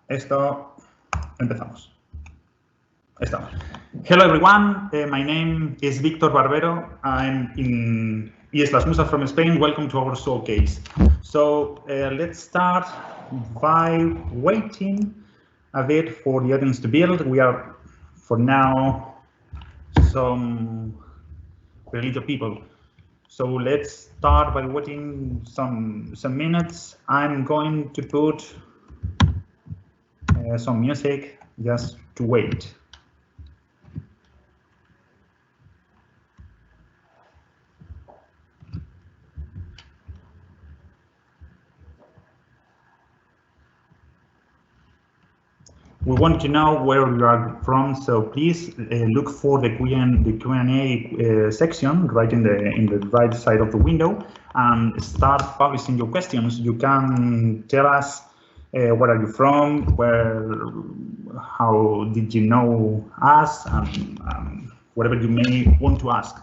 Esto, empezamos. Estamos. Hello everyone, my name is Víctor Barbero. I'm in IES Las Musas from Spain. Welcome to our showcase. So let's start by waiting a bit for the audience to build. We are, for now, some very little people. So let's start by waiting some minutes. I'm going to put some music just to wait. We want to know where you are from, so please look for the Q&A section right in the right side of the window and start publishing your questions. You can tell us where are you from, how did you know us, and whatever you may want to ask.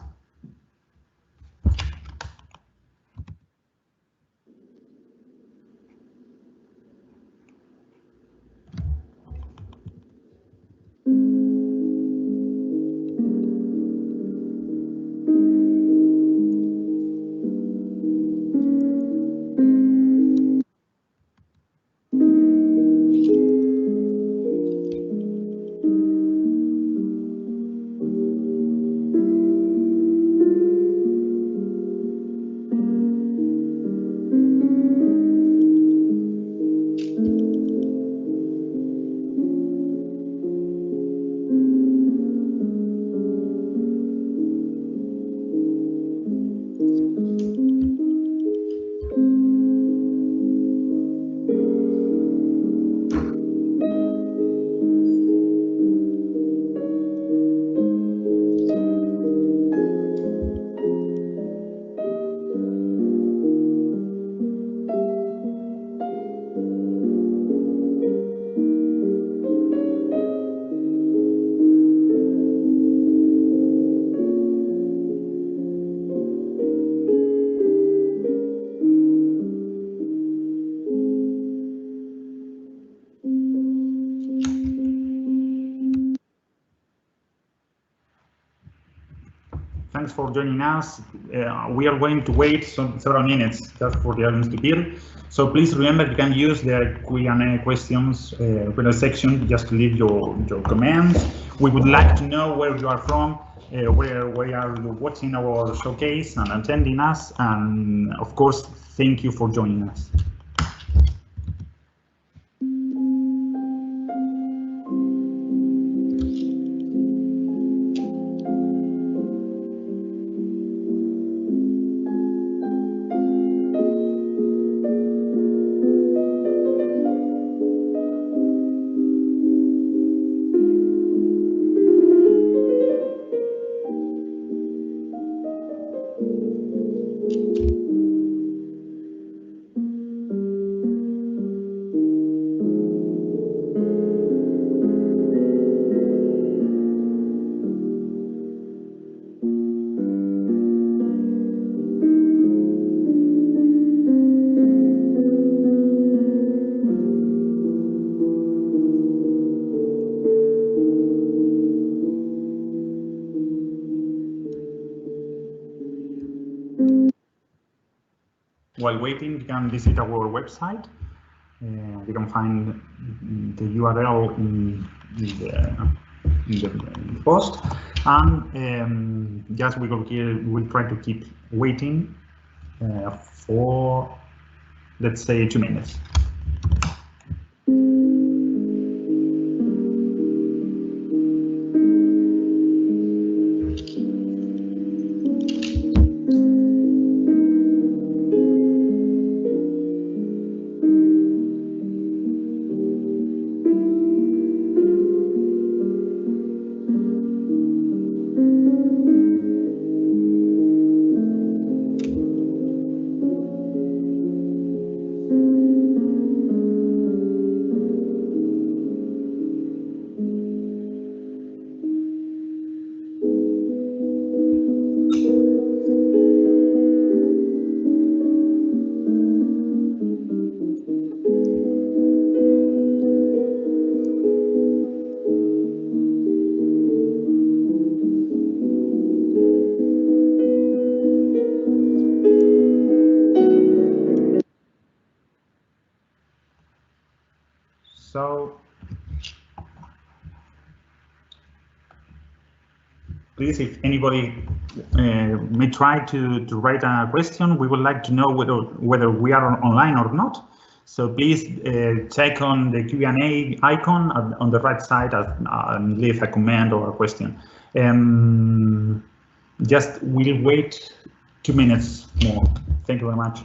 Thanks for joining us. We are going to wait several minutes just for the audience to build. So please remember you can use the Q&A questions section just to leave your comments. We would like to know where you are from, where are you watching our showcase and attending us, and of course, thank you for joining us. While waiting, you can visit our website. You can find the URL in the post, and just we'll try to keep waiting for, let's say, 2 minutes. So please, if anybody may try to write a question, we would like to know whether we are online or not. So please check on the Q&A icon on the right side and leave a comment or a question. Just we'll wait 2 minutes more. Thank you very much.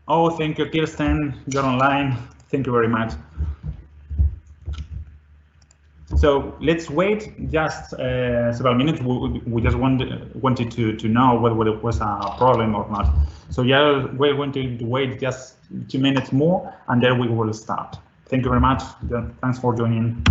Oh, thank you, Kirsten. You're online. Thank you very much. So let's wait just several minutes. We just wanted to know whether it was a problem or not. So yeah, we're going to wait just 2 minutes more, and then we will start. Thank you very much. Thanks for joining.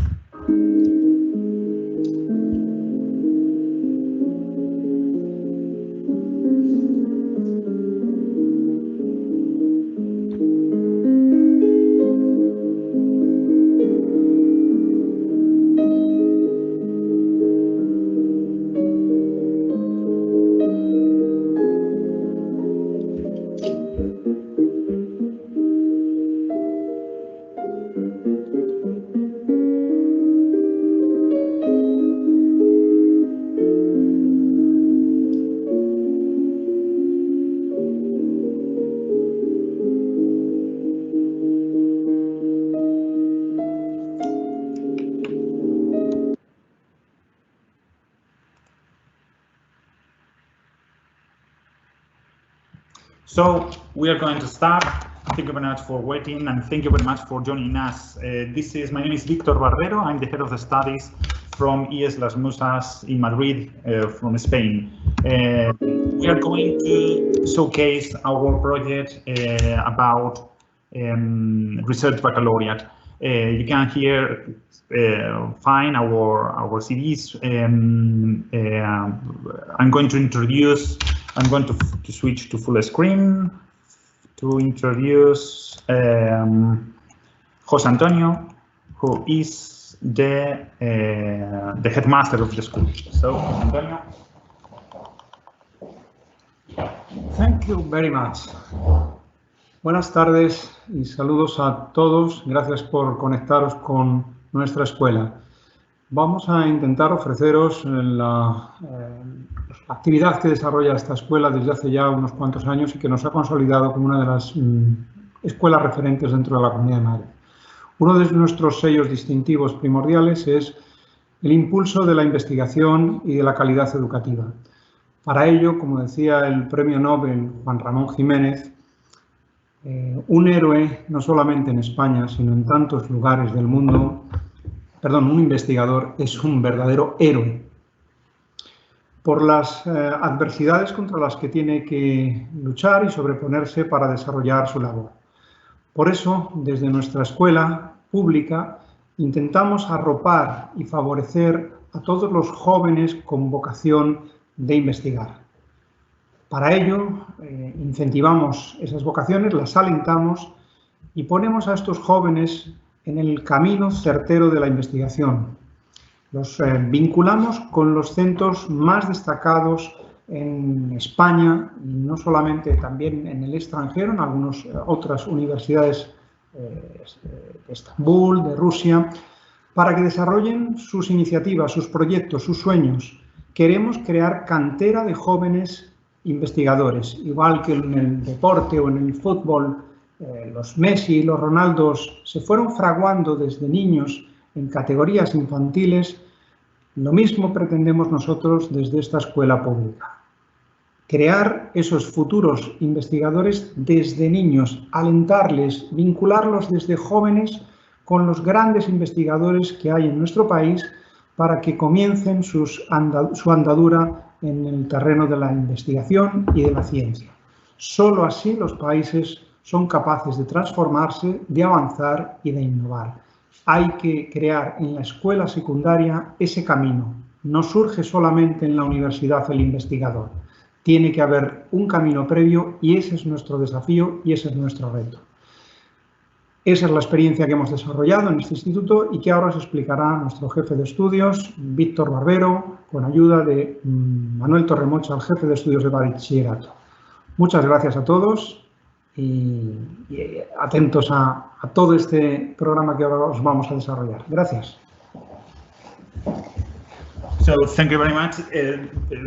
So we are going to start. Thank you very much for waiting, and thank you very much for joining us. My name is Víctor Barbero. I'm the head of the studies from IES Las Musas in Madrid, from Spain. We are going to showcase our project about research baccalaureate. You can here find our CVs. I'm going to switch to full screen to introduce José Antonio, who is the headmaster of the school. So, José Antonio. Thank you very much. Buenas tardes y saludos a todos. Gracias por conectaros con nuestra escuela. Vamos a intentar ofreceros la actividad que desarrolla esta escuela desde hace ya unos cuantos años y que nos ha consolidado como una de las escuelas referentes dentro de la Comunidad de Madrid. Uno de nuestros sellos distintivos primordiales es el impulso de la investigación y de la calidad educativa. Para ello, como decía el premio Nobel Juan Ramón Jiménez, un héroe, no solamente en España, sino en tantos lugares del mundo, un investigador es un verdadero héroe por las adversidades contra las que tiene que luchar y sobreponerse para desarrollar su labor. Por eso, desde nuestra escuela pública, intentamos arropar y favorecer a todos los jóvenes con vocación de investigar. Para ello, incentivamos esas vocaciones, las alentamos y ponemos a estos jóvenes en el camino certero de la investigación. Los vinculamos con los centros más destacados en España, y no solamente, también en el extranjero, en algunas otras universidades de Estambul, de Rusia, para que desarrollen sus iniciativas, sus proyectos, sus sueños. Queremos crear cantera de jóvenes investigadores, igual que en el deporte o en el fútbol los Messi y los Ronaldos se fueron fraguando desde niños en categorías infantiles, lo mismo pretendemos nosotros desde esta escuela pública. Crear esos futuros investigadores desde niños, alentarles, vincularlos desde jóvenes con los grandes investigadores que hay en nuestro país para que comiencen su andadura en el terreno de la investigación y de la ciencia. Solo así los países son capaces de transformarse, de avanzar y de innovar. Hay que crear en la escuela secundaria ese camino. No surge solamente en la universidad el investigador. Tiene que haber un camino previo y ese es nuestro desafío y ese es nuestro reto. Esa es la experiencia que hemos desarrollado en este instituto y que ahora os explicará nuestro jefe de estudios, Víctor Barbero, con ayuda de Manuel Torremocha, el jefe de estudios de bachillerato. Muchas gracias a todos y atentos a todo este programa que ahora os vamos a desarrollar. Gracias. So thank you very much.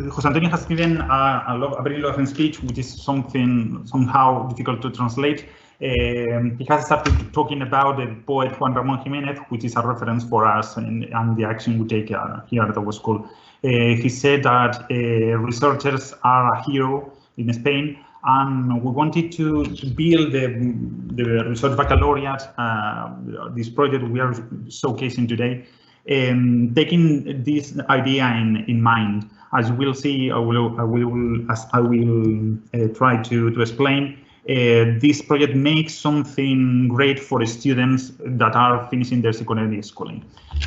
José Antonio has given a very long speech, which is somehow difficult to translate. He has started talking about the poet Juan Ramón Jiménez, which is a reference for us and the action we take here at our school. He said that researchers are a hero in Spain, and we wanted to build the research baccalaureate, this project we are showcasing today, taking this idea in mind. As you will see, I will try to explain. This project makes something great for students that are finishing their secondary schooling.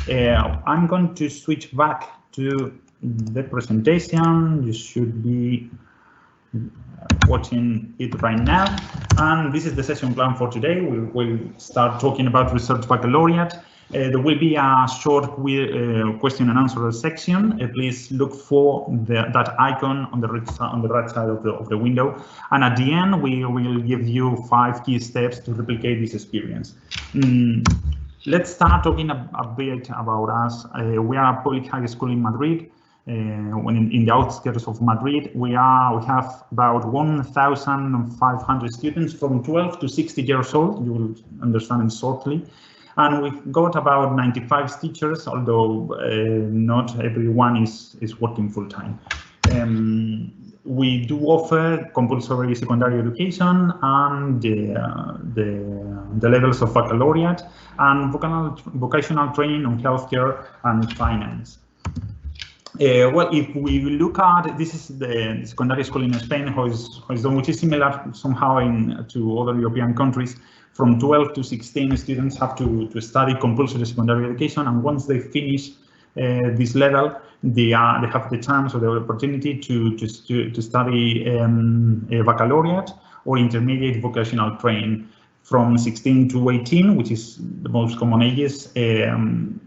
I'm going to switch back to the presentation. You should be watching it right now. And this is the session plan for today. We will start talking about research baccalaureate. There will be a short question and answer section. Please look for that icon on the right side of the window. And at the end, we will give you 5 key steps to replicate this experience. Let's start talking a bit about us. We are a public high school in Madrid. When in the outskirts of Madrid, we have about 1,500 students from 12 to 60 years old. You will understand it shortly. And we've got about 95 teachers, although not everyone is working full time. We do offer compulsory secondary education and the levels of baccalaureate and vocational training on healthcare and finance. Well, if we look at, this is the secondary school in Spain, who is done, which is similar somehow to other European countries. From 12 to 16 students have to study compulsory secondary education, and once they finish this level, they have the chance or the opportunity to study a baccalaureate or intermediate vocational training from 16 to 18, which is the most common ages, and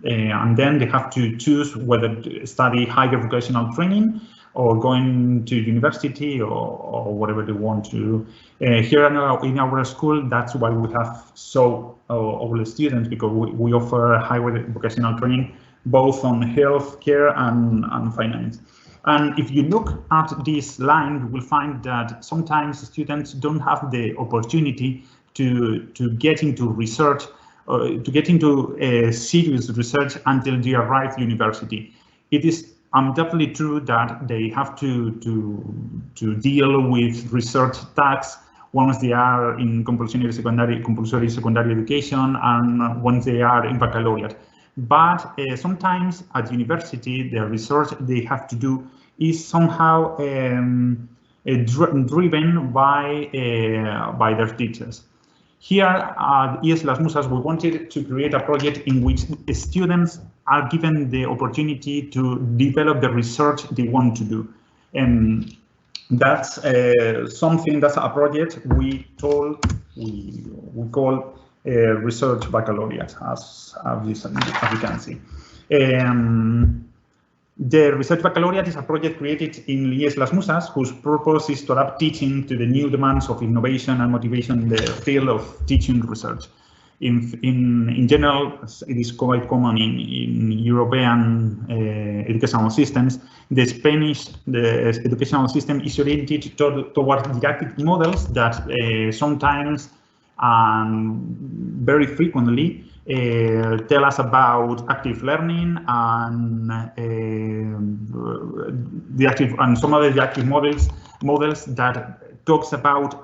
then they have to choose whether to study higher vocational training or going to university or whatever they want to. Here in our school, that's why we have all the students, because we offer higher vocational training both on healthcare and finance. And if you look at this line, you will find that sometimes students don't have the opportunity to get into research, to get into serious research until they arrive at university. It is undoubtedly true that they have to deal with research tasks once they are in compulsory secondary education and once they are in baccalaureate. But sometimes at university, the research they have to do is somehow driven by their teachers. Here at IES Las Musas, we wanted to create a project in which students are given the opportunity to develop the research they want to do. And that's that's a project we call research baccalaureate, as you can see. The research baccalaureate is a project created in IES Las Musas, whose purpose is to adapt teaching to the new demands of innovation and motivation in the field of teaching research. In general, it is quite common in European educational systems. The Spanish educational system is oriented toward didactic models that sometimes and very frequently tell us about active learning and some of the active models that talks about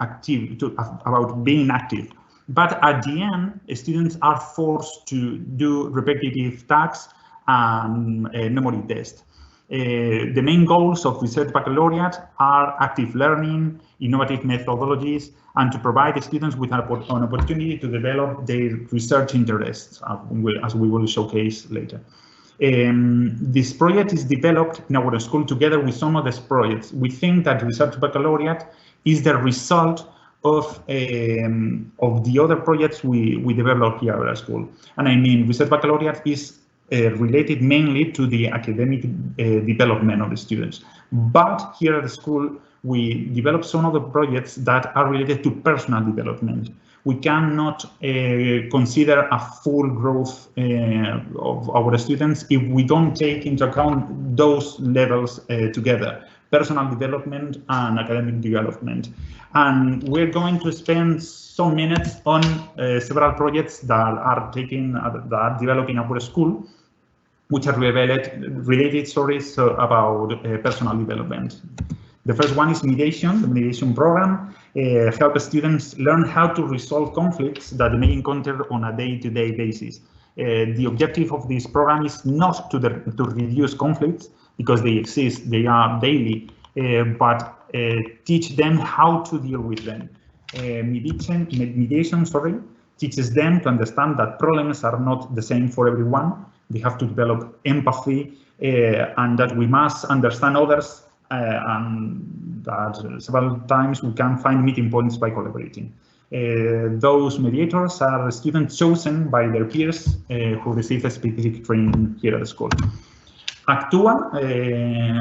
about being active. But at the end, students are forced to do repetitive tasks and memory tests. The main goals of Research Baccalaureate are active learning, innovative methodologies, and to provide students with an opportunity to develop their research interests, as we will showcase later. This project is developed in our school together with some of these projects. We think that Research Baccalaureate is the result of the other projects we develop here at our school. And I mean, Research Baccalaureate is related mainly to the academic development of the students. But here at the school, we develop some of the projects that are related to personal development. We cannot consider a full growth of our students if we don't take into account those levels together, personal development and academic development. And we're going to spend some minutes on several projects that are developing our school, which are related stories about personal development. The first one is mediation. The mediation program helps students learn how to resolve conflicts that they may encounter on a day-to-day basis. The objective of this program is not to reduce conflicts, because they exist, they are daily, but teach them how to deal with them. Mediation teaches them to understand that problems are not the same for everyone. They have to develop empathy, and that we must understand others, and that several times we can find meeting points by collaborating. Those mediators are students chosen by their peers who receive a specific training here at the school. Actúa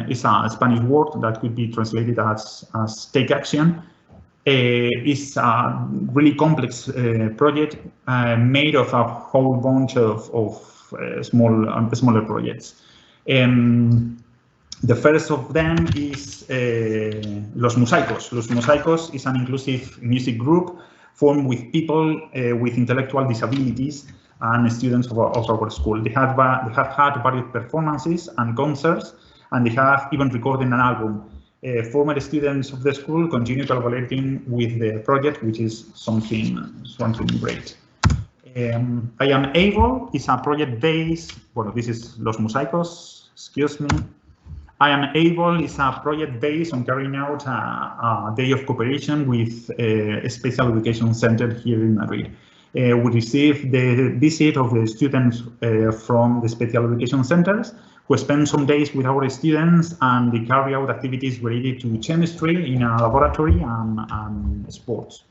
is a Spanish word that could be translated as take action. It's a really complex project made of a whole bunch of smaller projects. The first of them is Los Musaicos. Los Musaicos is an inclusive music group formed with people with intellectual disabilities and students of our school. They have had various performances and concerts, and they have even recorded an album. Former students of the school continue collaborating with the project, which is something great. I Am Able is a project based, well, this is Los Musaicos, excuse me. I Am Able is a project based on carrying out a day of cooperation with a special education center here in Madrid. We received the visit of the students from the special education centers, who spend some days with our students, and they carry out activities related to chemistry in a laboratory and sports.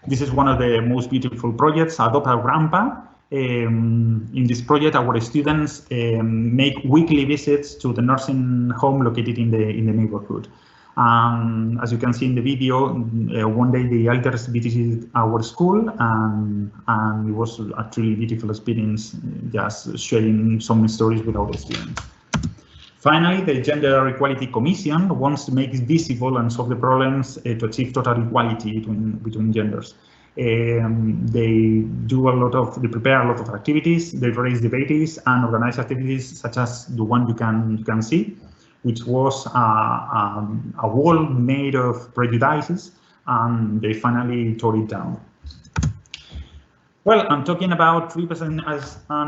This is one of the most beautiful projects, Adopta Rampa. In this project, our students make weekly visits to the nursing home located in the neighborhood. As you can see in the video, one day the elders visited our school, and it was a truly beautiful experience, just sharing some stories with our students. Finally, the Gender Equality Commission wants to make it visible and solve the problems to achieve total equality between genders. They prepare a lot of activities, they raise debates and organize activities such as the one you can see, which was a wall made of prejudices, and they finally tore it down. Well, I'm talking about trips and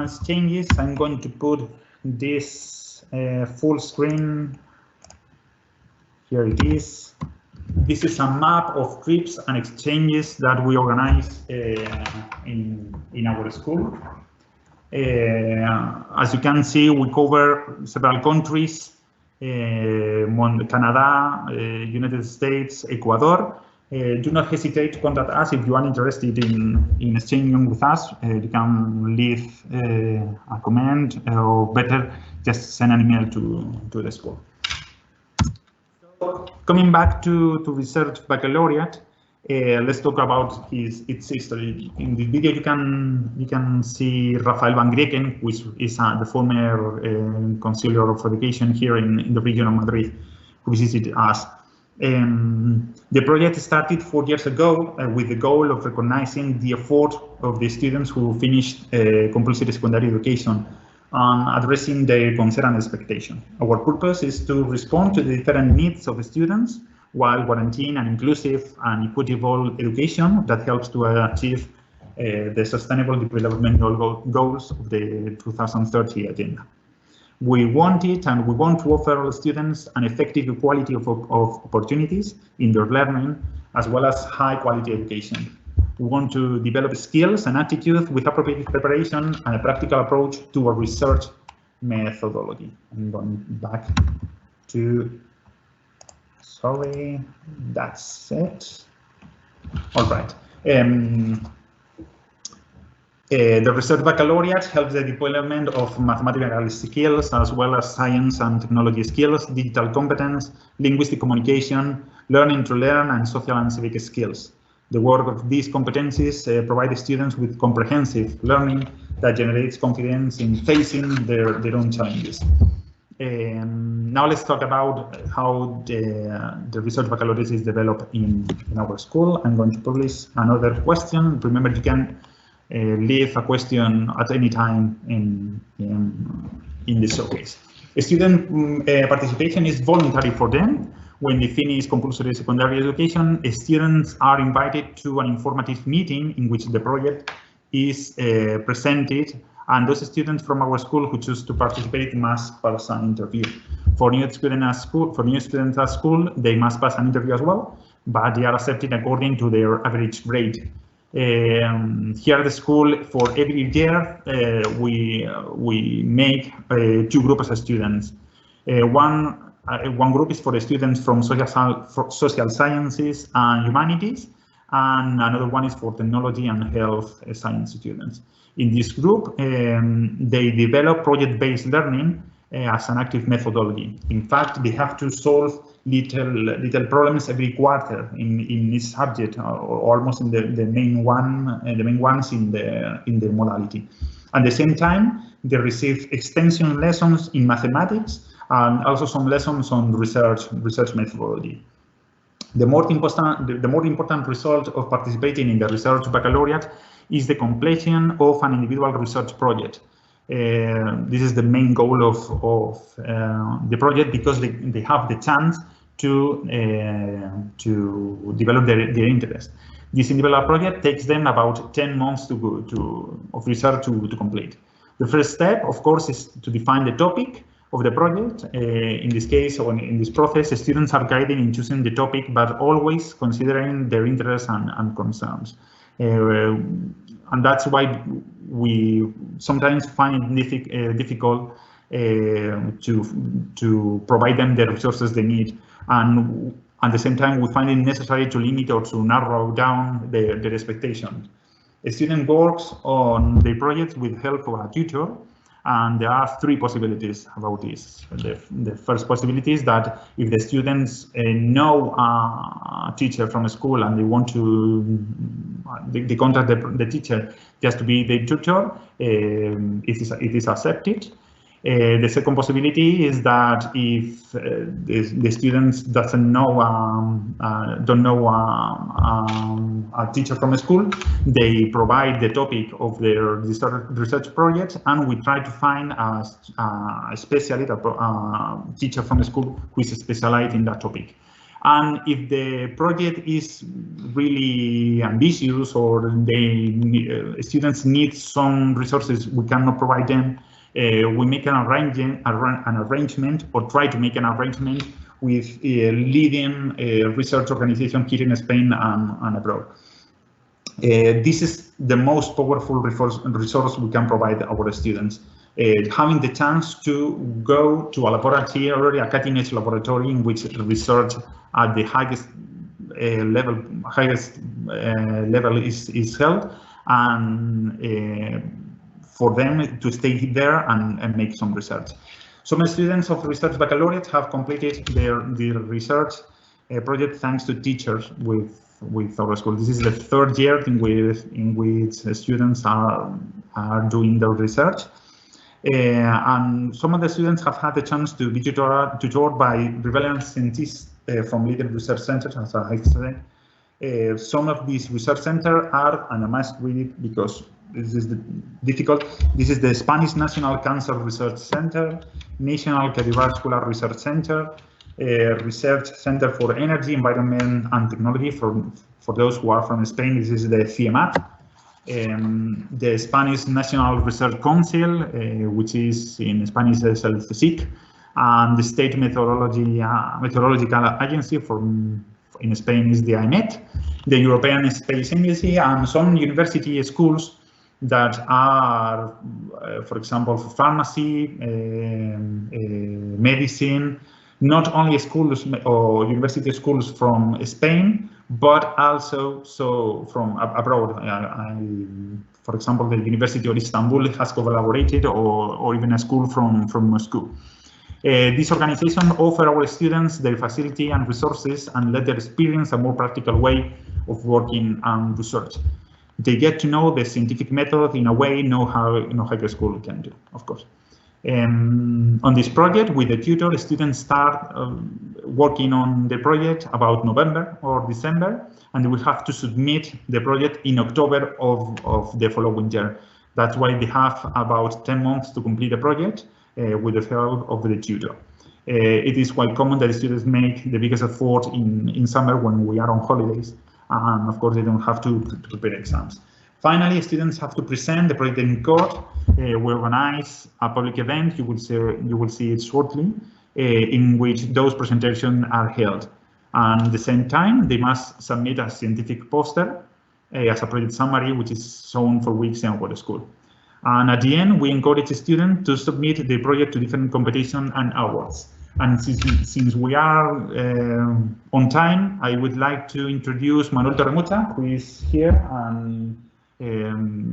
exchanges. I'm going to put this full screen. Here it is. This is a map of trips and exchanges that we organize in our school. As you can see, we cover several countries: Canada, United States, Ecuador. Do not hesitate to contact us if you are interested in exchanging with us. You can leave a comment, or better, just send an email to the school. So, coming back to Research Baccalaureate, let's talk about its history. In this video, you can see Rafael Van Grieken, which is the former Consigliere of Education here in the region of Madrid, who visited us. The project started 4 years ago with the goal of recognizing the effort of the students who finished compulsory secondary education and addressing their concern and expectation. Our purpose is to respond to the different needs of the students while guaranteeing an inclusive and equitable education that helps to achieve the Sustainable Development Goals of the 2030 Agenda. We want it, and we want to offer all students an effective equality of opportunities in their learning, as well as high quality education. We want to develop skills and attitudes with appropriate preparation and a practical approach to a research methodology. I'm going back to, sorry, that's it. All right. The Research Baccalaureate helps the development of mathematical skills, as well as science and technology skills, digital competence, linguistic communication, learning to learn, and social and civic skills. The work of these competencies provide students with comprehensive learning that generates confidence in facing their own challenges. Now let's talk about how the Research Baccalaureate is developed in our school. I'm going to publish another question. Remember, you can leave a question at any time in the showcase. Student participation is voluntary for them. When they finish compulsory secondary education, students are invited to an informative meeting in which the project is presented, and those students from our school who choose to participate must pass an interview. For new students at school, they must pass an interview as well, but they are accepted according to their average grade. Here at the school, for every year, we make 2 groups of students. One group is for the students from social sciences and humanities, and another one is for technology and health science students. In this group, they develop project-based learning as an active methodology. In fact, they have to solve little problems every quarter in this subject, or almost in the main ones in the modality. At the same time, they receive extension lessons in mathematics and also some lessons on research methodology. The more important result of participating in the Research Baccalaureate is the completion of an individual research project. This is the main goal of the project, because they have the chance to develop their interest. This individual project takes them about 10 months of research to complete. The first step, of course, is to define the topic of the project. In this case, or in this process, students are guided in choosing the topic, but always considering their interests and concerns. And that's why we sometimes find it difficult to provide them the resources they need. And at the same time, we find it necessary to limit or to narrow down their expectations. A student works on the project with help of a tutor, and there are 3 possibilities about this. The first possibility is that if the students know a teacher from a school and they want to, they contact the teacher just to be the tutor, it is accepted. The second possibility is that if the students don't know a teacher from a school, they provide the topic of their research project, and we try to find a specialist, a teacher from a school who is specialized in that topic. And if the project is really ambitious, or students need some resources we cannot provide them, we make an arrangement, or try to make an arrangement with a leading research organization here in Spain and abroad. This is the most powerful resource we can provide our students. Having the chance to go to a laboratory, a cutting-edge laboratory in which research at the highest level is held, and for them to stay there and make some research. Some students of Research Baccalaureate have completed their research project thanks to teachers with our school. This is the 3rd year in which students are doing their research. And some of the students have had the chance to be tutored by relevant scientists from leading research centers, as I said. Some of these research centers are, and I must read it because this is difficult. This is the Spanish National Cancer Research Center, National Cardiovascular Research Center, Research Center for Energy, Environment and Technology. For those who are from Spain, this is the CIEMAT. The Spanish National Research Council, which is in Spanish is el CSIC, and the State Meteorological Agency in Spain is the IMET, the European Space Agency, and some university schools that are, for example, pharmacy, medicine, not only schools or university schools from Spain, but also from abroad. For example, the University of Istanbul has collaborated, or even a school from Moscow. These organizations offer our students their facility and resources and let them experience a more practical way of working and research. They get to know the scientific method in a way no higher school can do, of course. On this project, with the tutor, students start working on the project about November or December, and they will have to submit the project in October of the following year. That's why they have about 10 months to complete the project with the help of the tutor. It is quite common that students make the biggest effort in summer when we are on holidays, and of course they don't have to prepare exams. Finally, students have to present the project in court. We organize a public event, you will see it shortly, in which those presentations are held. And at the same time, they must submit a scientific poster as a project summary, which is shown for weeks in our school. And at the end, we encourage students to submit the project to different competitions and awards. And since we are on time, I would like to introduce Manuel Torremucha, who is here, and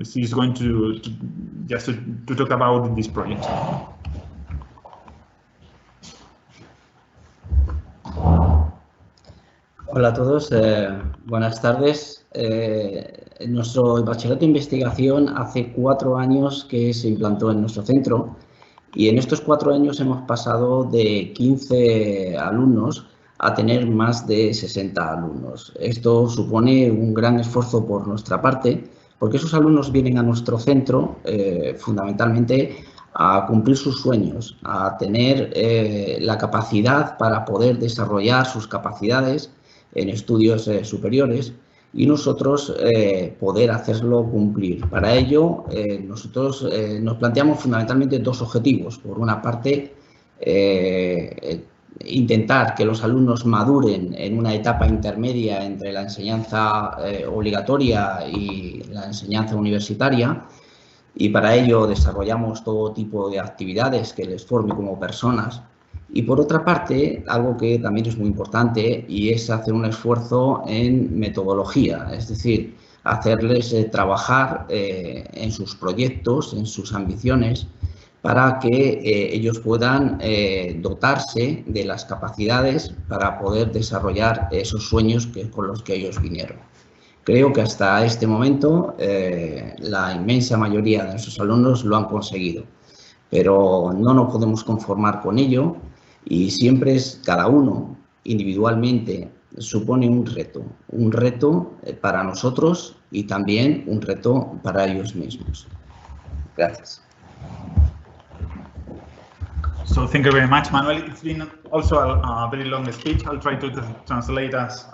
she's going to talk about this project. Hola a todos, buenas tardes. Nuestro bachillerato de investigación hace 4 años que se implantó en nuestro centro y en estos 4 años hemos pasado de 15 alumnos a tener más de 60 alumnos. Esto supone un gran esfuerzo por nuestra parte porque esos alumnos vienen a nuestro centro fundamentalmente a cumplir sus sueños, a tener la capacidad para poder desarrollar sus capacidades en estudios superiores y nosotros poder hacerlo cumplir. Para ello, nosotros nos planteamos fundamentalmente 2 objetivos. Por una parte, intentar que los alumnos maduren en una etapa intermedia entre la enseñanza obligatoria y la enseñanza universitaria, y para ello desarrollamos todo tipo de actividades que les formen como personas. Y por otra parte, algo que también es muy importante y es hacer un esfuerzo en metodología, es decir, hacerles trabajar en sus proyectos, en sus ambiciones, para que ellos puedan dotarse de las capacidades para poder desarrollar esos sueños con los que ellos vinieron. Creo que hasta este momento la inmensa mayoría de nuestros alumnos lo han conseguido, pero no nos podemos conformar con ello y siempre cada uno individualmente supone un reto para nosotros y también un reto para ellos mismos. Gracias. So thank you very much, Manuel. It's been also a very long speech. I'll try to translate as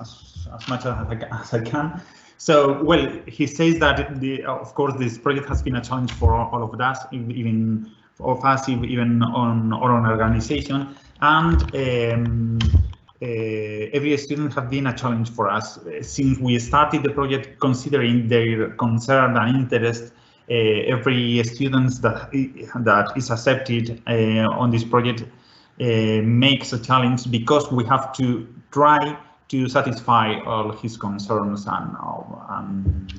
much as I can. So, well, he says that of course this project has been a challenge for all of us, even on our own organization, and every student has been a challenge for us since we started the project. Considering their concern and interest, every student that is accepted on this project makes a challenge because we have to try to satisfy all his concerns and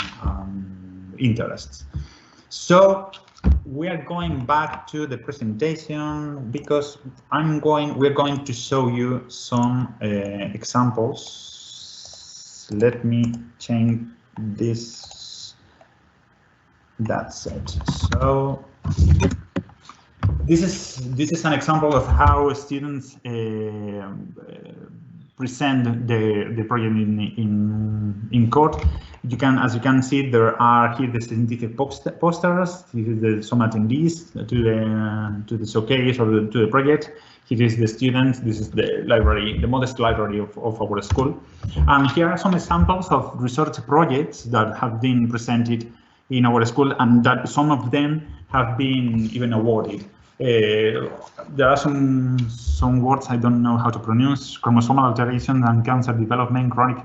interests. So we are going back to the presentation because we're going to show you some examples. Let me change this. That's it. So this is an example of how students present the project in court. As you can see, there are here the scientific posters. This is some attendees to the showcase or to the project. Here is the students. This is the library, the modest library of our school. And here are some examples of research projects that have been presented in our school, and that some of them have been even awarded. There are some words I don't know how to pronounce: chromosomal alteration and cancer development, chronic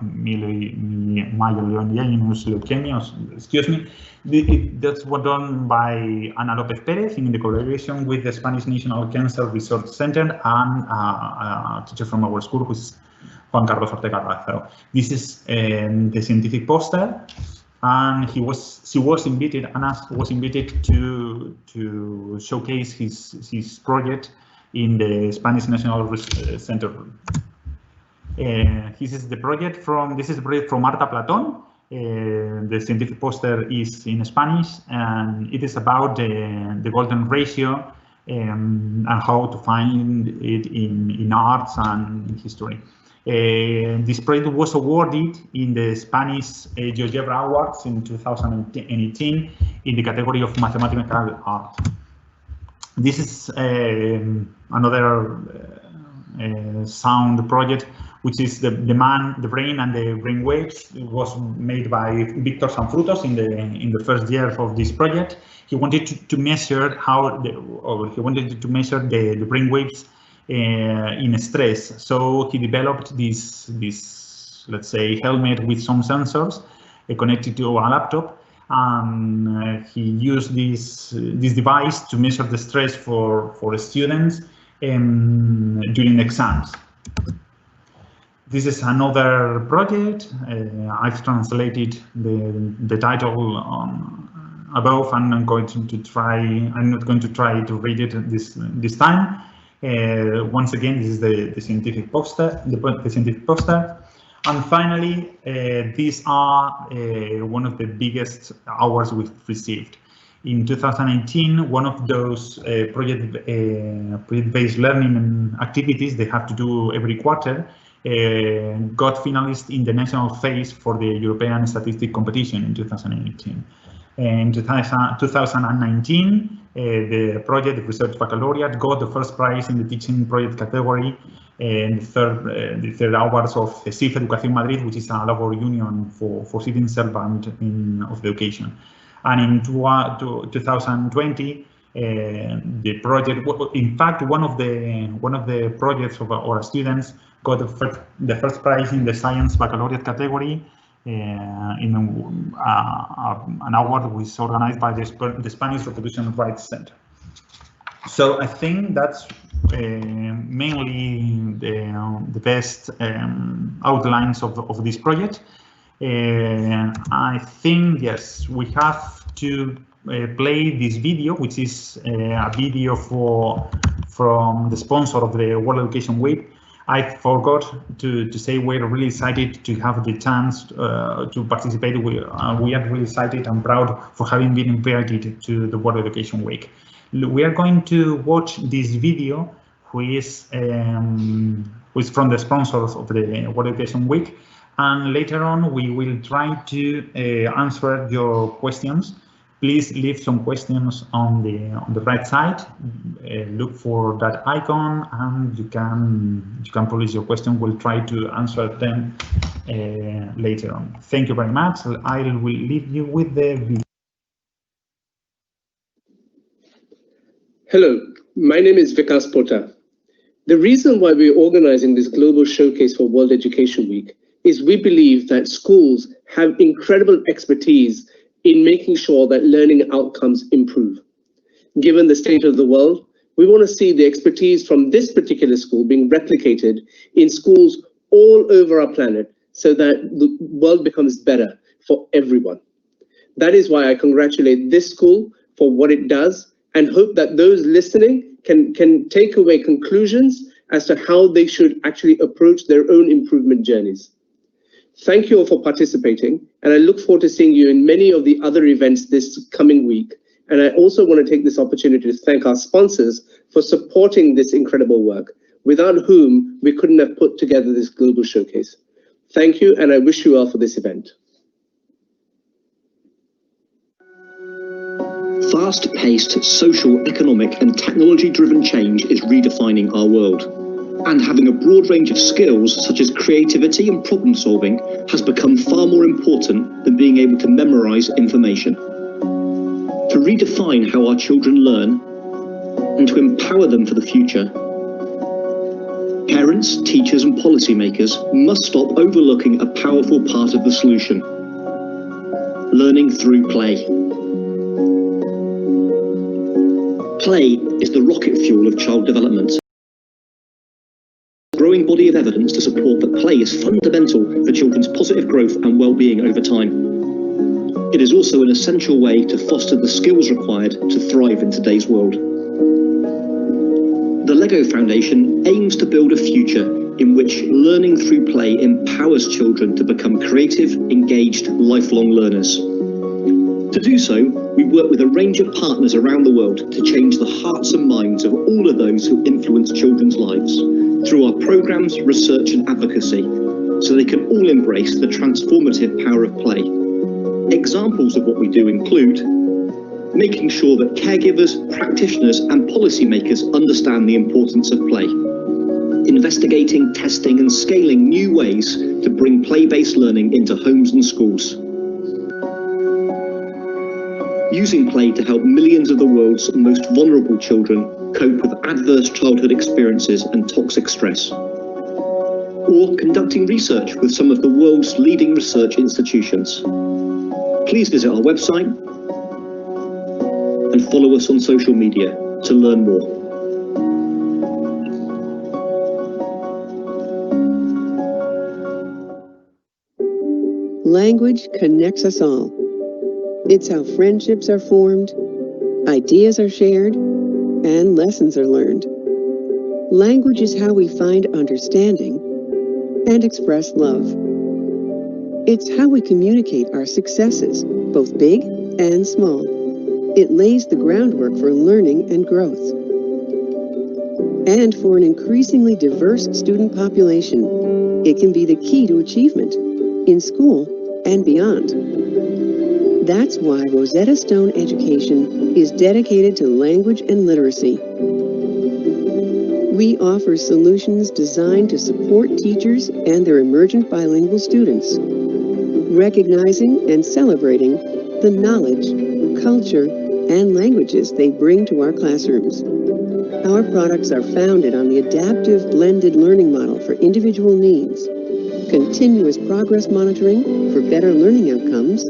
myelogenous leukemia. Excuse me. That's what done by Ana López Pérez in the collaboration with the Spanish National Cancer Research Center and a teacher from our school, who's Juan Carlos Ortega Razzo. This is the scientific poster. And she was invited, Anna was invited to showcase his project in the Spanish National Research Center. This is the project from Marta Platón. The scientific poster is in Spanish, and it is about the golden ratio and how to find it in arts and history. This project was awarded in the Spanish GeoGebra Awards in 2018 in the category of mathematical art. This is another sound project, which is the brain and the brain waves. It was made by Víctor Sanfrutos in the first year of this project. He wanted to measure the brain waves in stress. So he developed this let's say helmet with some sensors connected to a laptop, and he used this device to measure the stress for students during exams. This is another project. I've translated the title above, and I'm not going to try to read it this time. Once again, this is the scientific poster, the scientific poster. And finally, these are one of the biggest awards we've received. In 2018, one of those project-based learning activities they have to do every quarter got finalist in the national phase for the European Statistic Competition in 2018. In 2019, the project Research Baccalaureate got the first prize in the teaching project category, and the third awards of CIF Educación Madrid, which is a labor union for civil servant of the education. And in 2020, the project, in fact, one of the projects of our students got the first prize in the Science Baccalaureate category. In an award which is organized by the Spanish Reproduction Rights Center. So I think that's mainly the best outlines of this project. I think, yes, we have to play this video, which is a video from the sponsor of the World Education Week. I forgot to say we're really excited to have the chance to participate. We are really excited and proud for having been invited to the World Education Week. We are going to watch this video, which is from the sponsors of the World Education Week, and later on we will try to answer your questions. Please leave some questions on the right side. Look for that icon, and you can publish your question. We'll try to answer them later on. Thank you very much. I will leave you with the video. Hello, my name is Vikas Pota. The reason why we're organizing this global showcase for World Education Week is we believe that schools have incredible expertise in making sure that learning outcomes improve. Given the state of the world, we want to see the expertise from this particular school being replicated in schools all over our planet so that the world becomes better for everyone. That is why I congratulate this school for what it does and hope that those listening can take away conclusions as to how they should actually approach their own improvement journeys. Thank you all for participating, and I look forward to seeing you in many of the other events this coming week. And I also want to take this opportunity to thank our sponsors for supporting this incredible work. without whom we couldn't have put together this global showcase. Thank you, and I wish you well for this event. Fast-paced social, economic and technology-driven change is redefining our world. And having a broad range of skills such as creativity and problem solving has become far more important than being able to memorize information. To redefine how our children learn and to empower them for the future, parents, teachers and policymakers must stop overlooking a powerful part of the solution: learning through play. Play is the rocket fuel of child development. A growing body of evidence to support that play is fundamental for children's positive growth and well-being over time. It is also an essential way to foster the skills required to thrive in today's world. The LEGO Foundation aims to build a future in which learning through play empowers children to become creative, engaged, lifelong learners. To do so, we work with a range of partners around the world to change the hearts and minds of all of those who influence children's lives through our programs, research and advocacy, so they can all embrace the transformative power of play. Examples of what we do include making sure that caregivers, practitioners and policymakers understand the importance of play, investigating, testing and scaling new ways to bring play-based learning into homes and schools, using play to help millions of the world's most vulnerable children cope with adverse childhood experiences and toxic stress, or conducting research with some of the world's leading research institutions. Please visit our website and follow us on social media to learn more. Language connects us all. It's how friendships are formed, ideas are shared, and lessons are learned. Language is how we find understanding and express love. It's how we communicate our successes, both big and small. It lays the groundwork for learning and growth. And for an increasingly diverse student population, it can be the key to achievement in school and beyond. That's why Rosetta Stone Education is dedicated to language and literacy. We offer solutions designed to support teachers and their emergent bilingual students, recognizing and celebrating the knowledge, culture, and languages they bring to our classrooms. Our products are founded on the adaptive blended learning model for individual needs, continuous progress monitoring for better learning outcomes,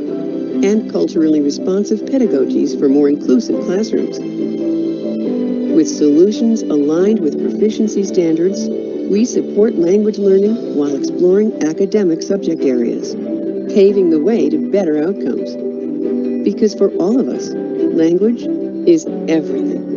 and culturally responsive pedagogies for more inclusive classrooms. With solutions aligned with proficiency standards, we support language learning while exploring academic subject areas, paving the way to better outcomes. Because for all of us, language is everything.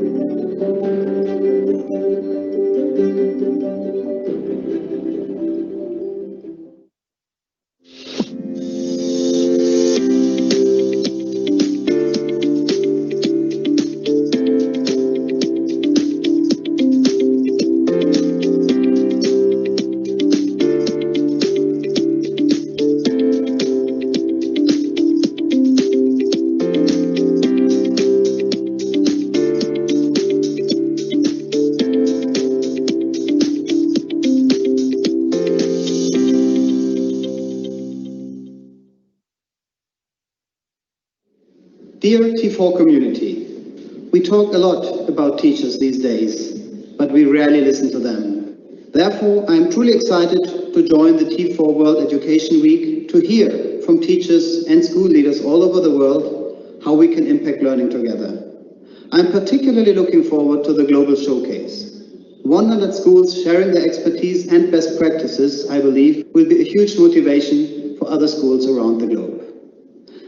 Dear T4 community, we talk a lot about teachers these days, but we rarely listen to them. Therefore, I am truly excited to join the T4 World Education Week to hear from teachers and school leaders all over the world how we can impact learning together. I am particularly looking forward to the global showcase. 100 schools sharing their expertise and best practices, I believe, will be a huge motivation for other schools around the globe.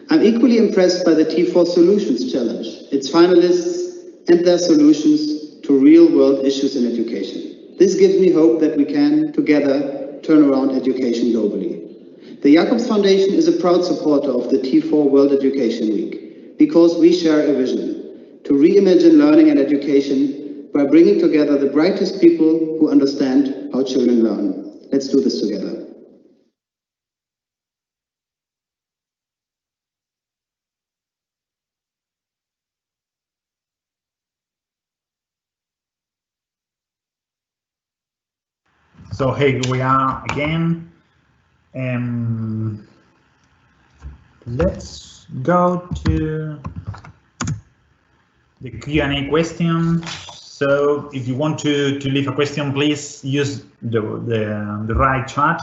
I'm equally impressed by the T4 Solutions Challenge, its finalists and their solutions to real-world issues in education. This gives me hope that we can, together, turn around education globally. The Jacobs Foundation is a proud supporter of the T4 World Education Week because we share a vision to reimagine learning and education by bringing together the brightest people who understand how children learn. Let's do this together. So here we are again. Let's go to the Q&A question. So if you want to leave a question, please use the right chat.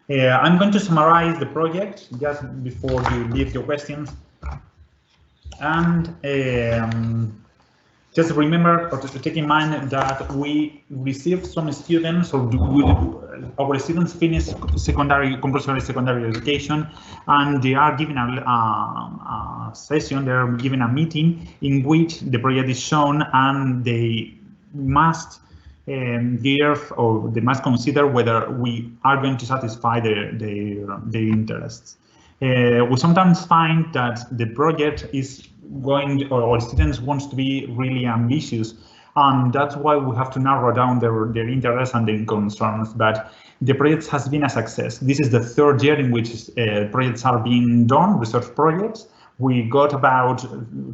I'm going to summarize the project just before you leave your questions. And just remember, or to take in mind that we received some students, or our students finish compulsory secondary education, and they are given a session, they are given a meeting in which the project is shown, and they must or they must consider whether we are going to satisfy their interests. We sometimes find that the project is going, or students want to be really ambitious, and that's why we have to narrow down their interests and their concerns. But the project has been a success. This is the third year in which projects are being done, research projects. We got about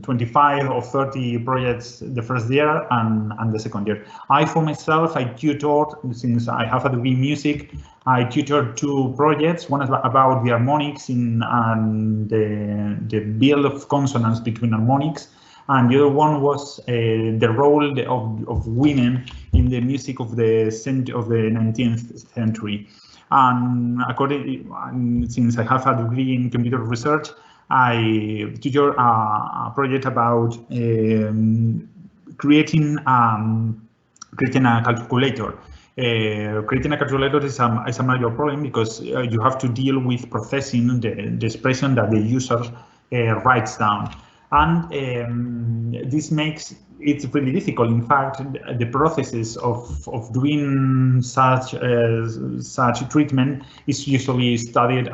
25 or 30 projects the first year and the second year. I, for myself, I tutored, since I have a degree in music, I tutored 2 projects, one about the harmonics and the build of consonants between harmonics, and the other one was the role of women in the music of the 19th century. And since I have a degree in computer research, I tutored a project about creating a calculator. Creating a calculator is a major problem because you have to deal with processing the expression that the user writes down, and this makes it really difficult. In fact, the processes of doing such treatment is usually studied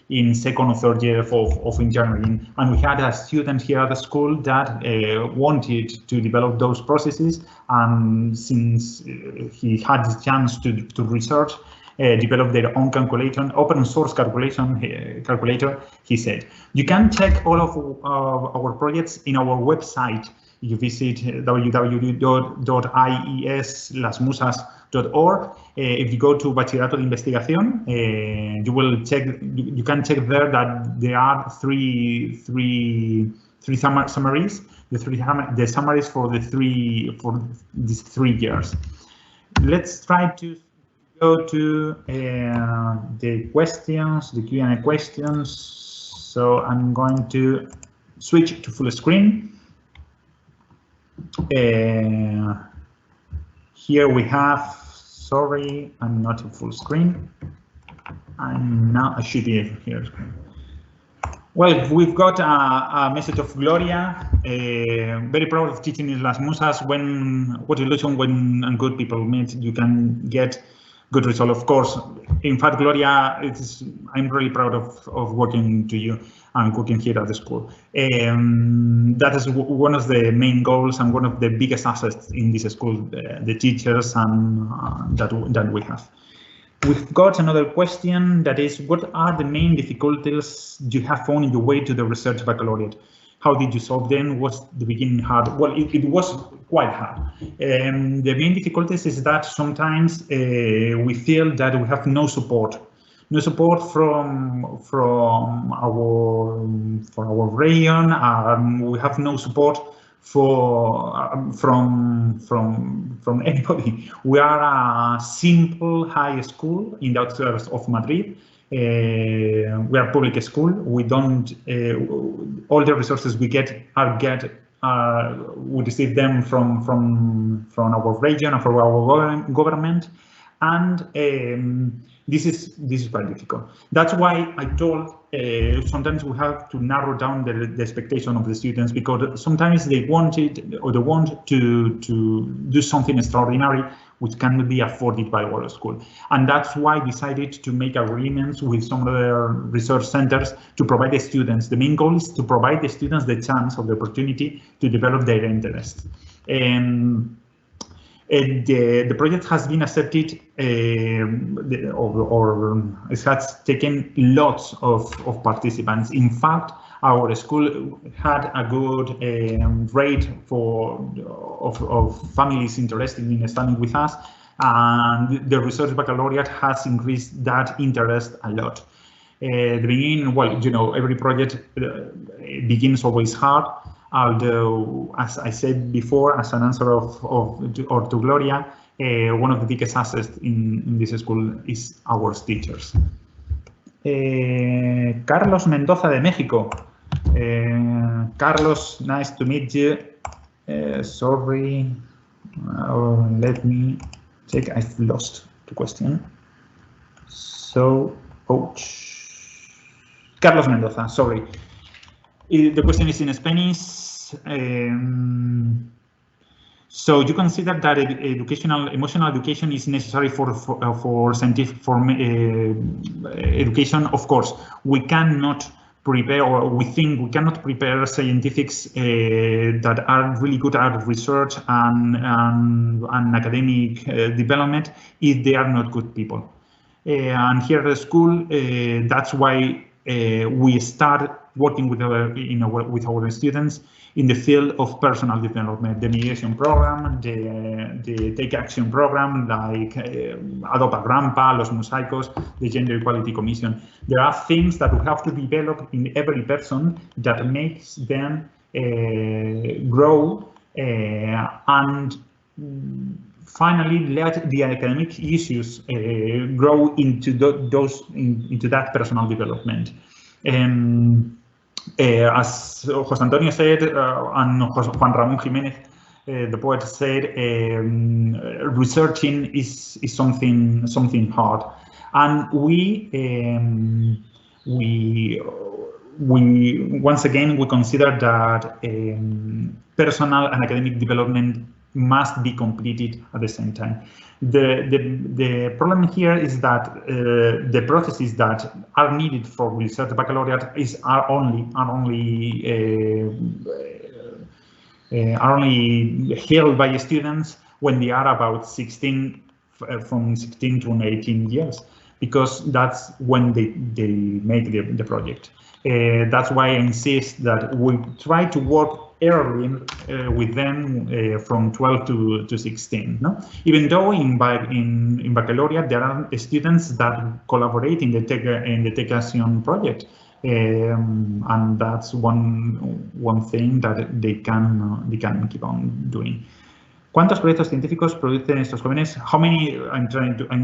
in second or third year of engineering. And we had a student here at the school that wanted to develop those processes, and since he had the chance to research, develop their own calculation, open source calculator, he said. You can check all of our projects in our website. You visit www.ieslasmusas.org. If you go to Bachillerato de Investigación, you can check there that there are three summaries, the summaries for these 3 years. Let's try to go to the questions, the Q&A questions. So I'm going to switch to full screen. Here we have, sorry, I'm not in full screen. I should be here. Well, we've got a message of Gloria. Very proud of teaching in Las Musas. What illusion when and good people meet, you can get good result. Of course, in fact, Gloria, I'm really proud of working to you and working here at the school. That is one of the main goals and one of the biggest assets in this school, the teachers and that we have. We've got another question that is, what are the main difficulties you have found in your way to the research baccalaureate? How did you solve them? Was the beginning hard? Well, it was quite hard. The main difficulties is that sometimes we feel that we have no support from our region. We have no support from anybody. We are a simple high school in the outskirts of Madrid. We are a public school. We don't. All the resources we get we receive them from our region or from our government, and this is quite difficult. That's why I told sometimes we have to narrow down the expectation of the students, because sometimes they want to do something extraordinary which cannot be afforded by our school, and that's why I decided to make agreements with some other research centers to provide the students. The main goal is to provide the students the chance or the opportunity to develop their interests. The project has been accepted, or it has taken lots of participants. In fact, our school had a good rate of families interested in studying with us, and the research baccalaureate has increased that interest a lot. The beginning, well, you know, every project begins always hard. Although, as I said before, as an answer to Gloria, one of the biggest assets in this school is our teachers. Carlos Mendoza de Mexico. Carlos, nice to meet you. Sorry, let me check. I've lost the question. So, Carlos Mendoza, sorry. The question is in Spanish. So you consider that emotional education is necessary for scientific education? Of course, we cannot prepare, or we think we cannot prepare scientifics that are really good at research and academic development if they are not good people. And here at the school, that's why we start working with our students in the field of personal development, the mediation program, the Take Action program, like Adopt a Grandpa, Los Mosaicos, the Gender Equality Commission. There are things that we have to develop in every person that makes them grow and finally let the academic issues grow into that personal development. As José Antonio said, and Juan Ramón Jiménez, the poet, said, researching is something hard, and we once again we consider that personal and academic development must be completed at the same time. The problem here is that the processes that are needed for research baccalaureate are only held by students when they are about 16, from 16 to 18 years, because that's when they make the project. That's why I insist that we try to work early with them from 12 to 16. No? Even though in baccalaureate there are students that collaborate in the Take Action project, and that's one thing that they can keep on doing. ¿Cuántos proyectos científicos producen estos jóvenes? How many? I'm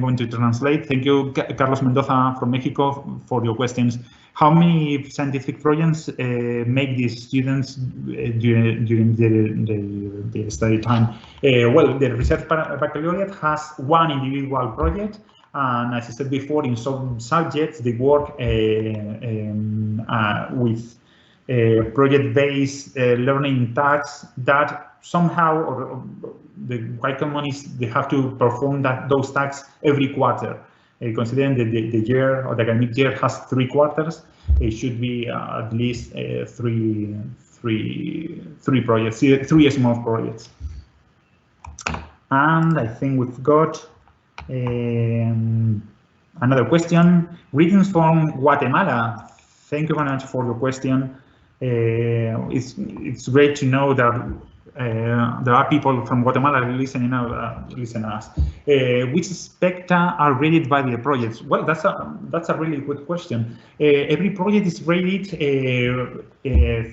going to translate. Thank you, Carlos Mendoza from Mexico, for your questions. How many scientific projects make these students during the study time? Well, the research baccalaureate has one individual project, and as I said before, in some subjects they work with project-based learning tasks that somehow, or the quite common is they have to perform those tasks every quarter. Considering the year, or the academic year, has 3 quarters, it should be at least three projects, 3 small projects. And I think we've got another question. Greetings from Guatemala. Thank you very much for your question. It's great to know that there are people from Guatemala listening us. Which aspects are rated by the projects? Well, that's a really good question. Every project is rated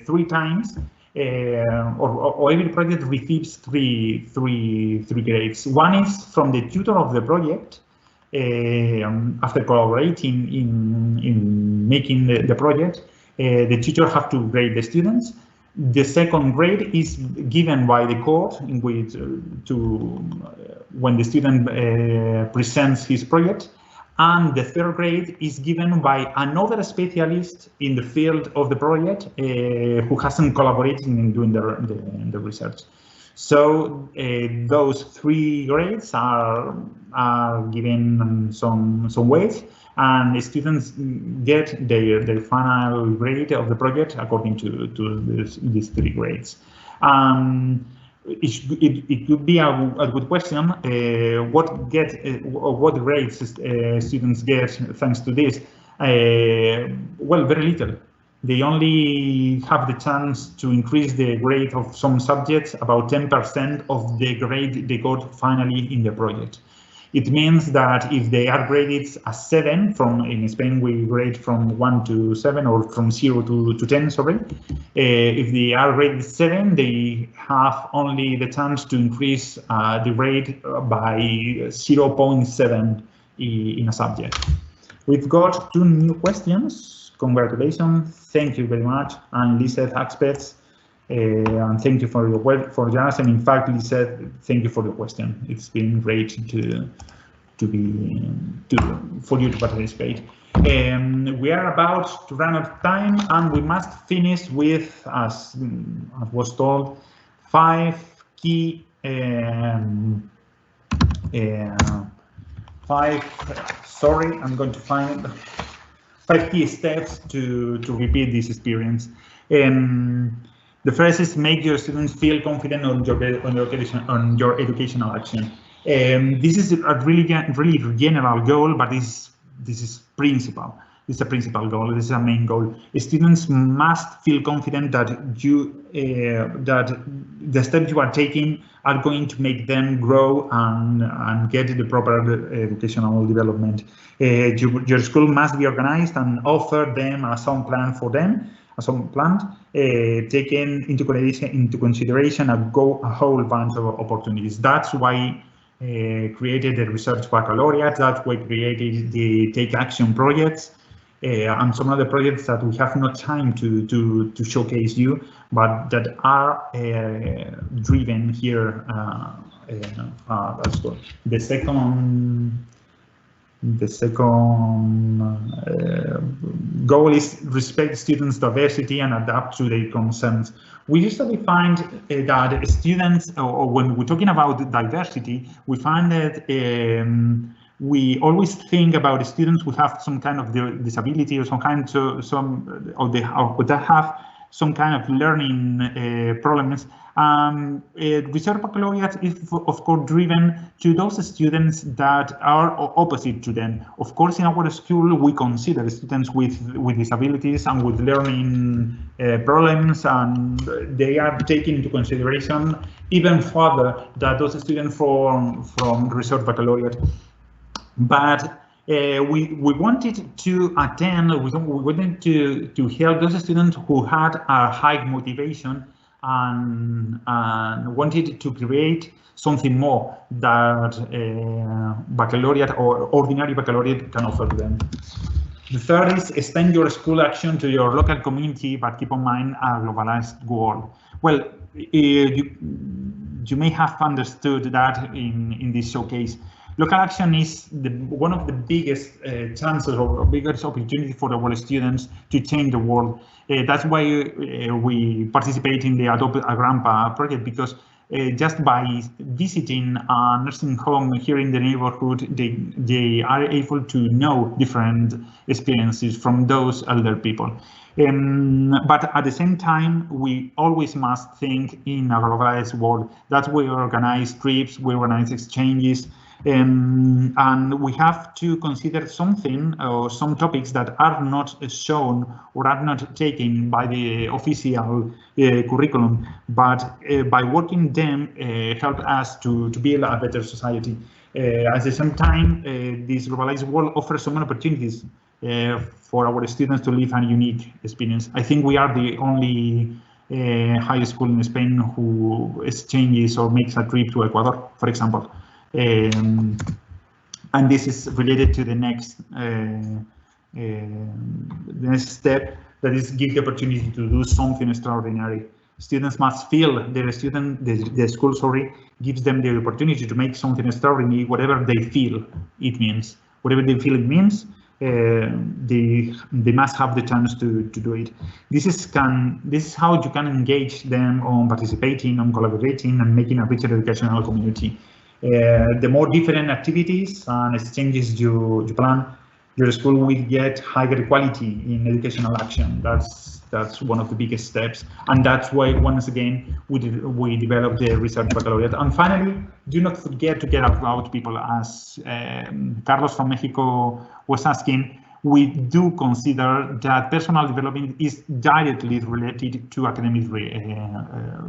3 times, or every project receives three grades. One is from the tutor of the project, after collaborating in making the project. The tutor has to grade the students. The second grade is given by the course in which when the student presents his project, and the third grade is given by another specialist in the field of the project who hasn't collaborated in doing the research. So those 3 grades are given some weight, and the students get their final grade of the project according to these 3 grades. it could be a good question. What grades students get thanks to this? Well, very little. They only have the chance to increase the grade of some subjects about 10% of the grade they got finally in the project. It means that if they are graded a 7, in Spain we grade from 1 to 7 or from 0 to 10, sorry. If they are graded 7, they have only the chance to increase the grade by 0.7 in a subject. We've got 2 new questions. Congratulations, thank you very much. And Lisette Axpets, and thank you for yours. And in fact, Lisette, thank you for the question. It's been great for you to participate. We are about to run out of time, and we must finish with, as was told, 5 key sorry, I'm going to find 5 key steps to repeat this experience. The first is make your students feel confident on your educational action. This is a really general goal, but this is principal. This is a principal goal. This is a main goal. Students must feel confident that that the steps you are taking are going to make them grow and get the proper educational development. Your school must be organized and offer them a sound plan for them. Taking into consideration a whole bunch of opportunities. That's why created the research baccalaureate. That's why created the take action projects and some other projects that we have no time to showcase you, but that are driven here. That's good. The second goal is respect students' diversity and adapt to their concerns. We usually find that students, or when we're talking about diversity, we find that we always think about students who have some kind of disability or that have some kind of learning problems. Research baccalaureate is, of course, driven to those students that are opposite to them. Of course, in our school, we consider students with disabilities and with learning problems, and they are taken into consideration even further than those students from research baccalaureate. But we wanted to attend, we wanted to help those students who had a high motivation and wanted to create something more that baccalaureate or ordinary baccalaureate can offer to them. The third is extend your school action to your local community, but keep in mind a globalized world. Well, you may have understood that in this showcase. Local action is one of the biggest chances or biggest opportunity for our students to change the world. That's why we participate in the Adopt a Grandpa project, because just by visiting a nursing home here in the neighborhood, they are able to know different experiences from those elder people. But at the same time, we always must think in a globalized world. That's why we organize trips, we organize exchanges, and we have to consider something or some topics that are not shown or are not taken by the official curriculum, but by working them help us to build a better society. At the same time, this globalized world offers some opportunities for our students to live a unique experience. I think we are the only high school in Spain who exchanges or makes a trip to Ecuador, for example. And this is related to the next step, that is give the opportunity to do something extraordinary. Students must feel the school gives them the opportunity to make something extraordinary, whatever they feel it means. Whatever they feel it means, they must have the chance to do it. This is how you can engage them on participating, on collaborating, and making a richer educational community. The more different activities and exchanges you plan, your school will get higher quality in educational action. That's That's one of the biggest steps, and that's why once again we developed the research baccalaureate. And finally, do not forget to care about people, as Carlos from Mexico was asking. We do consider that personal development is directly related to academic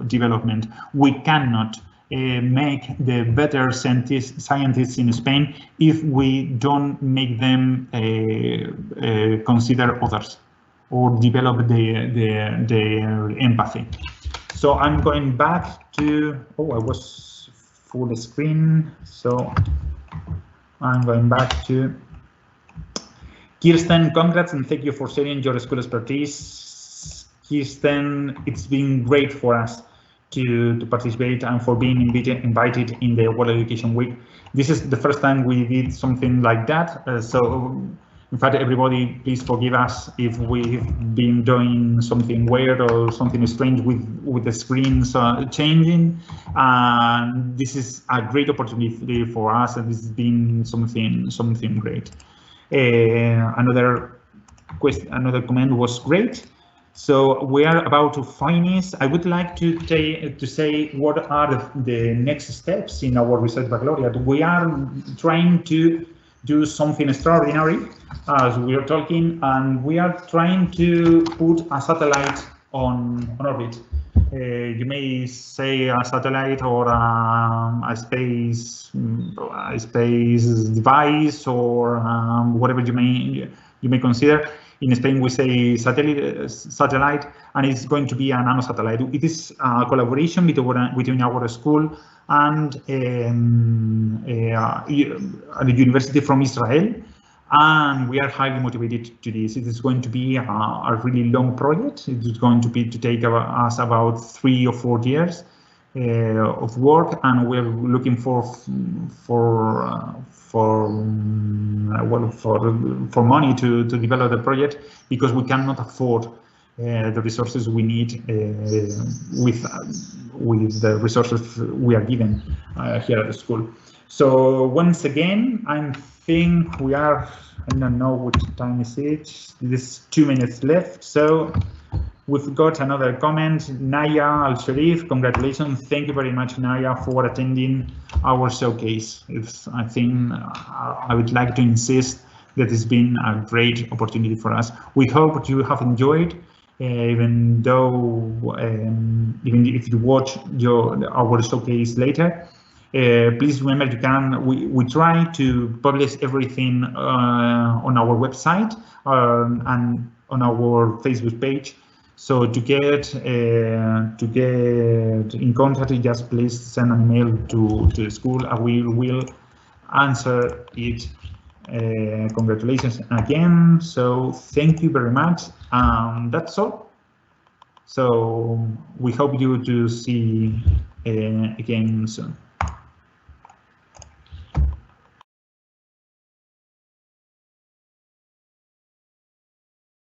development. We cannot make the better scientists in Spain if we don't make them consider others or develop their empathy. So I'm going back to, oh, I was full screen, so I'm going back to Kirsten. Congrats and thank you for sharing your school expertise. Kirsten, it's been great for us to participate and for being invited in the World Education Week. This is the first time we did something like that. So in fact, everybody, please forgive us if we've been doing something weird or something strange with the screens changing. This is a great opportunity for us, and this has been something great. Another comment was great. So we are about to finish. I would like to say what are the next steps in our research baccalaureate. We are trying to do something extraordinary as we are talking, and we are trying to put a satellite on orbit. You may say a satellite or a space device or whatever you may consider. In Spain, we say satellite, and it's going to be a nano satellite. It is a collaboration between our school and the university from Israel, and we are highly motivated to this. It is going to be a really long project. It is going to take us about 3 or 4 years of work, and we're looking for money to develop the project, because we cannot afford the resources we need with the resources we are given here at the school. So once again, I think we are, I don't know what time is it. There's 2 minutes left. So we've got another comment. Naya Al-Sharif, congratulations. Thank you very much, Naya, for attending our showcase. I think I would like to insist that it's been a great opportunity for us. We hope you have enjoyed, even if you watch our showcase later. Please remember, we try to publish everything on our website and on our Facebook page. So to get in contact, just please send an email to the school, and we will answer it. Congratulations again. So thank you very much. That's all. So we hope you to see again soon.